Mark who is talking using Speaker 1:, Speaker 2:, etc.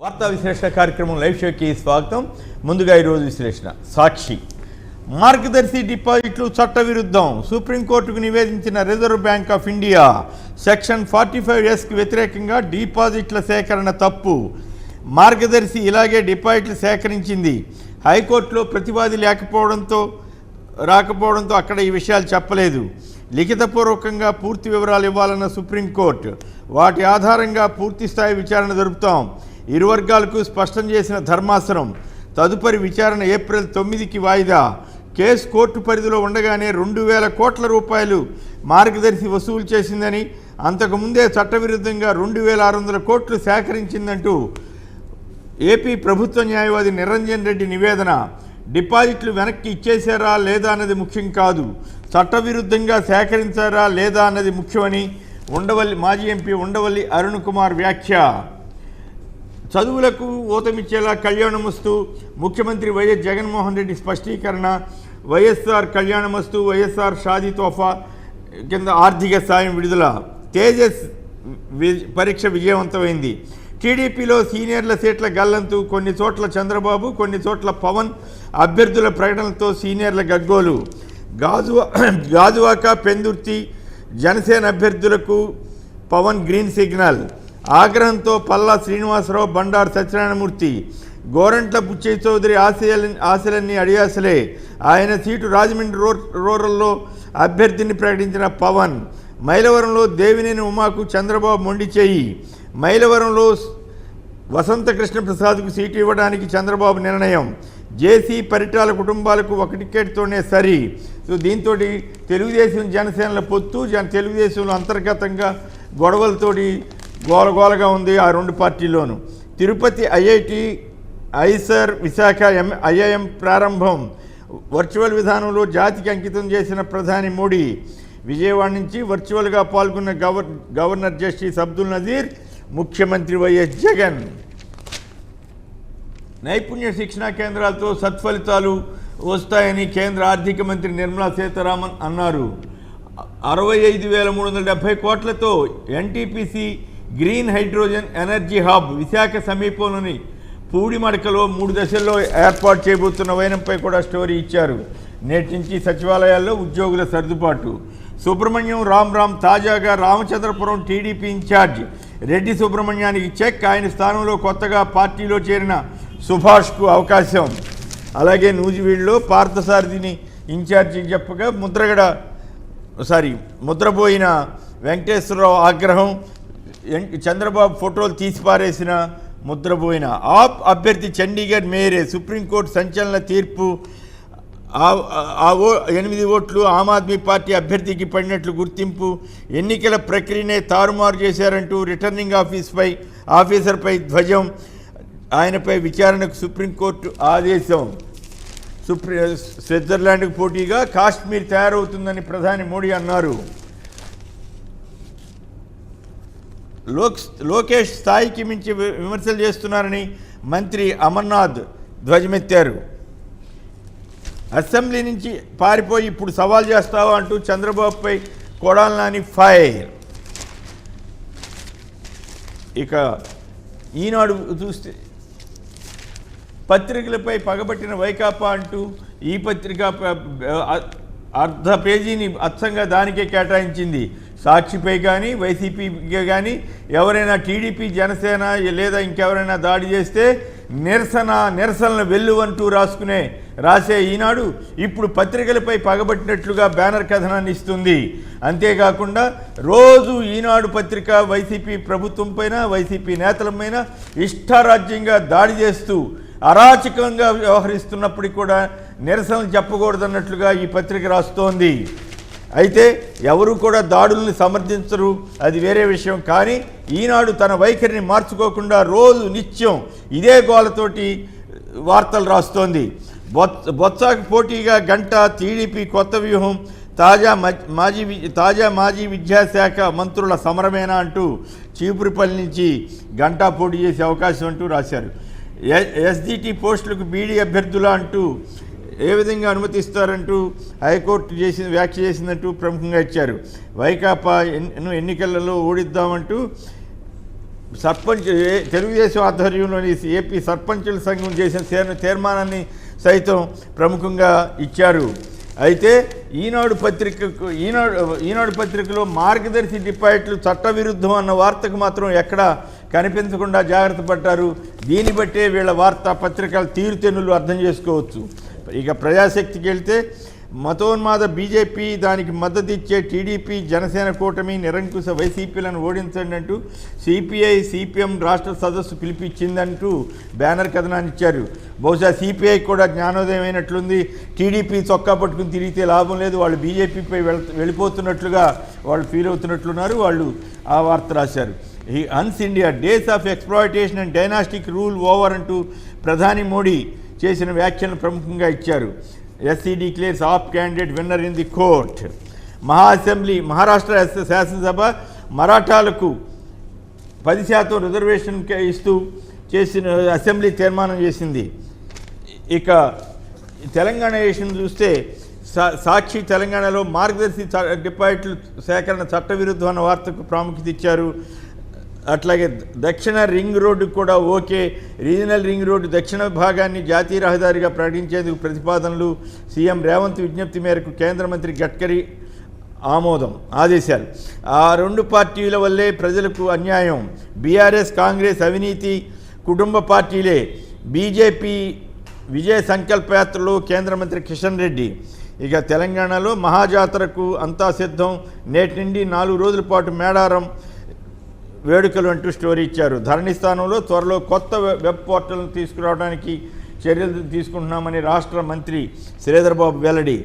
Speaker 1: వార్తా విశ్లేషణ కార్యక్రమం లైవ్ షోకి స్వాగతం. ముందుగా ఈరోజు విశ్లేషణ. సాక్షి మార్గదర్శి డిపాజిట్లు చట్టవిరుద్ధం, సుప్రీంకోర్టుకు నివేదించిన reserve bank of India. Section 45(s)కి వ్యతిరేకంగా డిపాజిట్ల సేకరణ తప్పు. మార్గదర్శి ఇలాగే డిపాజిట్లు సేకరించింది. హైకోర్టులో ప్రతివాది రాకపోవడంతో అక్కడ ఈ విషయాలు చెప్పలేదు. లిఖితపూర్వకంగా పూర్తి వివరాలు ఇవ్వాలన్న సుప్రీంకోర్టు. వాటి ఆధారంగా పూర్తిస్థాయి విచారణ జరుపుతాం. ఇరు వర్గాలకు స్పష్టం చేసిన ధర్మాసనం. తదుపరి విచారణ ఏప్రిల్ 9కి వాయిదా. కేసు కోర్టు పరిధిలో ఉండగానే 2000 కోట్ల రూపాయలు మార్గదర్శి వసూలు చేసిందని, అంతకుముందే చట్టవిరుద్ధంగా 2600 కోట్లు సేకరించిందంటూ ఏపీ ప్రభుత్వ న్యాయవాది నిరంజన్ రెడ్డి నివేదన. డిపాజిట్లు వెనక్కి ఇచ్చేశారా లేదా అన్నది ముఖ్యం కాదు, చట్టవిరుద్ధంగా సేకరించారా లేదా అన్నది ముఖ్యమని మాజీ ఎంపీ ఉండవల్లి అరుణ్ కుమార్ వ్యాఖ్య. చదువులకు ఊతమిచ్చేలా కళ్యాణమస్తు, ముఖ్యమంత్రి వైఎస్ జగన్మోహన్ రెడ్డి స్పష్టీకరణ. వైఎస్ఆర్ కళ్యాణమస్తు, వైఎస్ఆర్ షాదీ తోఫా కింద ఆర్థిక సాయం విడుదల. తేజస్ పరీక్ష విజయవంతమైంది. టీడీపీలో సీనియర్ల సీట్ల గల్లంతు. కొన్ని చోట్ల చంద్రబాబు, కొన్ని చోట్ల పవన్ అభ్యర్థుల ప్రకటనలతో సీనియర్ల గగ్గోలు. గాజువాక, పెందుర్తి జనసేన అభ్యర్థులకు పవన్ గ్రీన్ సిగ్నల్. ఆగ్రహంతో పల్లా శ్రీనివాసరావు, బండారు సత్యనారాయణమూర్తి. గోరంట్ల బుచ్చయ్య చౌదరి ఆశలన్నీ అడియాసలే. ఆయన సీటు రాజమండ్రి రూరల్లో అభ్యర్థిని ప్రకటించిన పవన్. మైలవరంలో దేవినేని ఉమాకు చంద్రబాబు మొండి చేయి. మైలవరంలో వసంత కృష్ణ ప్రసాద్కు సీటు ఇవ్వడానికి చంద్రబాబు నిర్ణయం. జేసీ పరిటాల కుటుంబాలకు ఒక టికెట్తోనే సరి. సో దీంతో తెలుగుదేశం జనసేనల పొత్తు, తెలుగుదేశంలో అంతర్గతంగా గొడవలతోటి గోలగోలగా ఉంది ఆ రెండు పార్టీల్లోనూ. తిరుపతి ఐఐటి, ఐసర్, విశాఖ ఐఐఎం ప్రారంభం. వర్చువల్ విధానంలో జాతికి అంకితం చేసిన ప్రధాని మోడీ. విజయవాడ నుంచి వర్చువల్గా పాల్గొన్న గవర్నర్ జస్టిస్ అబ్దుల్ నజీర్, ముఖ్యమంత్రి వైఎస్ జగన్. నైపుణ్య శిక్షణా కేంద్రాలతో సత్ఫలితాలు వస్తాయని కేంద్ర ఆర్థిక మంత్రి నిర్మలా సీతారామన్ అన్నారు. 65,370 కోట్లతో NTPC green hydrogen energy hub Visakha సమీపంలోని పూడిమడకలో 3 దశల్లో ఏర్పాటు చేయబోతున్న వైనంపై కూడా స్టోరీ ఇచ్చారు. నేటి నుంచి సచివాలయాల్లో ఉద్యోగుల సర్దుబాటు. సుబ్రహ్మణ్యం రామ్ తాజాగా రామచంద్రపురం టీడీపీ ఇన్ఛార్జ్ రెడ్డి సుబ్రహ్మణ్యానికి చెక్. ఆయన స్థానంలో కొత్తగా పార్టీలో చేరిన సుభాష్కు అవకాశం. అలాగే నూజివీడులో పార్థసారథిని ఇన్ఛార్జికి చెప్పగా ముద్రపోయిన వెంకటేశ్వరరావు ఆగ్రహం. చంద్రబాబు ఫోటోలు తీసిపారేసిన ముద్రపోయిన ఆప్ అభ్యర్థి చండీగఢ్ మేయరే. సుప్రీంకోర్టు సంచలన తీర్పు. 8 ఓట్లు ఆమ్ ఆద్మీ పార్టీ అభ్యర్థికి పడినట్లు గుర్తింపు. ఎన్నికల ప్రక్రియనే తారుమారు చేశారంటూ రిటర్నింగ్ ఆఫీసర్పై ధ్వజం. ఆయనపై విచారణకు సుప్రీంకోర్టు ఆదేశం. స్విట్జర్లాండ్కు పోటీగా కాశ్మీర్ తయారవుతుందని ప్రధాని మోడీ అన్నారు. లోకేష్ స్థాయికి మించి విమర్శలు చేస్తున్నారని మంత్రి అమర్నాథ్ ధ్వజమెత్తారు. అసెంబ్లీ నుంచి పారిపోయి ఇప్పుడు సవాల్ చేస్తావా అంటూ చంద్రబాబుపై కొడాలి నాని ఫైర్. ఇక ఈనాడు చూస్తే పత్రికలపై పగబట్టిన వైకాపా అంటూ ఈ పత్రిక అర్ధ పేజీని అచ్చంగా దానికే కేటాయించింది. సాక్షిపై కానీ వైసీపీకి కానీ ఎవరైనా టీడీపీ, జనసేన లేదా ఇంకెవరైనా దాడి చేస్తే నిరసనలు వెల్లువంటూ రాసే ఈనాడు ఇప్పుడు పత్రికలపై పగబట్టినట్లుగా బ్యానర్ కథనాన్ని ఇస్తుంది. అంతేకాకుండా రోజు ఈనాడు పత్రిక వైసీపీ ప్రభుత్వం పైన, వైసీపీ నేతల పైన ఇష్టారాజ్యంగా దాడి చేస్తూ అరాచకంగా వ్యవహరిస్తున్నప్పటికీ కూడా నిరసనలు చెప్పకూడదన్నట్లుగా ఈ పత్రిక రాస్తోంది. అయితే ఎవరు కూడా దాడుల్ని సమర్థించరు, అది వేరే విషయం. కానీ ఈనాడు తన వైఖరిని మార్చుకోకుండా రోజు నిత్యం ఇదే గోలతోటి వార్తలు రాస్తోంది. బొత్సాకు పోటీగా గంట. టీడీపీ కొత్త వ్యూహం. తాజా మాజీ విద్యాశాఖ మంత్రుల సమరమేనా అంటూ చీపురుపల్లి నుంచి గంటా పోటీ చేసే అవకాశం అంటూ రాశారు. ఎస్డిటి పోస్టులకు బీడీ అభ్యర్థుల అంటూ ఏ విధంగా అనుమతిస్తారంటూ హైకోర్టు వ్యాఖ్య చేసిందంటూ ప్రముఖంగా ఇచ్చారు. వైకాపా ఎన్నికలలో ఓడిద్దామంటూ తెలుగుదేశం ఆధ్వర్యంలోని ఏపీ సర్పంచుల సంఘం చేసిన తీర్మానాన్ని సైతం ప్రముఖంగా ఇచ్చారు. అయితే ఈనాడు పత్రికలో మార్గదర్శి డిపాజిట్లు చట్టవిరుద్ధం అన్న వార్తకు మాత్రం ఎక్కడా కనిపించకుండా జాగ్రత్త పడ్డారు. దీన్ని బట్టే వీళ్ళ వార్తా పత్రికల తీరుతెన్నులు అర్థం చేసుకోవచ్చు. ఇక ప్రజాశక్తికి వెళ్తే మతోన్మాద బీజేపీ, దానికి మద్దతు ఇచ్చే టీడీపీ జనసేన కూటమి నిరంకుశ వైసీపీలను ఓడించండి అంటూ సిపిఐ సిపిఎం రాష్ట్ర సదస్సు పిలిపించిందంటూ బ్యానర్ కథనాన్ని ఇచ్చారు. బహుశా సిపిఐ కూడా జ్ఞానోదయం అయినట్లుంది. టీడీపీ చొక్కా పట్టుకుని తిరిగితే లాభం లేదు, వాళ్ళు బీజేపీపై వెళ్ళిపోతున్నట్లుగా వాళ్ళు ఫీల్ అవుతున్నట్లున్నారు. వాళ్ళు ఆ వార్త రాశారు. ఈ అన్స్ India days of exploitation and dynastic rule over అంటూ ప్రధాని మోడీ చేసిన వ్యాఖ్యలను ప్రముఖంగా ఇచ్చారు. SC declares AAP candidate winner in the court. Maharashtra శాసనసభ మరాఠాలకు 10% రిజర్వేషన్ ఇస్తూ చేసిన అసెంబ్లీ తీర్మానం చేసింది. ఇక తెలంగాణ విషయం చూస్తే సాక్షి తెలంగాణలో మార్గదర్శి డిపాజిట్లు సేకరణ చట్టవిరుద్ధం అన్న వార్తకు ప్రాముఖ్యత ఇచ్చారు. అట్లాగే దక్షిణ రింగ్ రోడ్డు కూడా ఓకే, రీజనల్ రింగ్ రోడ్డు దక్షిణ భాగాన్ని జాతీయ రహదారిగా ప్రకటించేందుకు ప్రతిపాదనలు. సీఎం రేవంత్ విజ్ఞప్తి మేరకు కేంద్ర మంత్రి గడ్కరీ ఆదేశాలు. ఆ రెండు పార్టీల వల్లే ప్రజలకు అన్యాయం. బీఆర్ఎస్ కాంగ్రెస్ అవినీతి కుటుంబ పార్టీలే. బీజేపీ విజయ సంకల్ప యాత్రలో కేంద్ర మంత్రి కిషన్ రెడ్డి. ఇక తెలంగాణలో మహాజాతరకు అంతా సిద్ధం, నేటి నుండి 4 రోజుల పాటు మేడారం వేడుకలు అంటూ స్టోరీ ఇచ్చారు. ధరణి స్థానంలో త్వరలో కొత్త వెబ్ పోర్టల్ను తీసుకురావడానికి చర్యలు తీసుకుంటున్నామని రాష్ట్ర మంత్రి శ్రీధర్ బాబు వెల్లడి.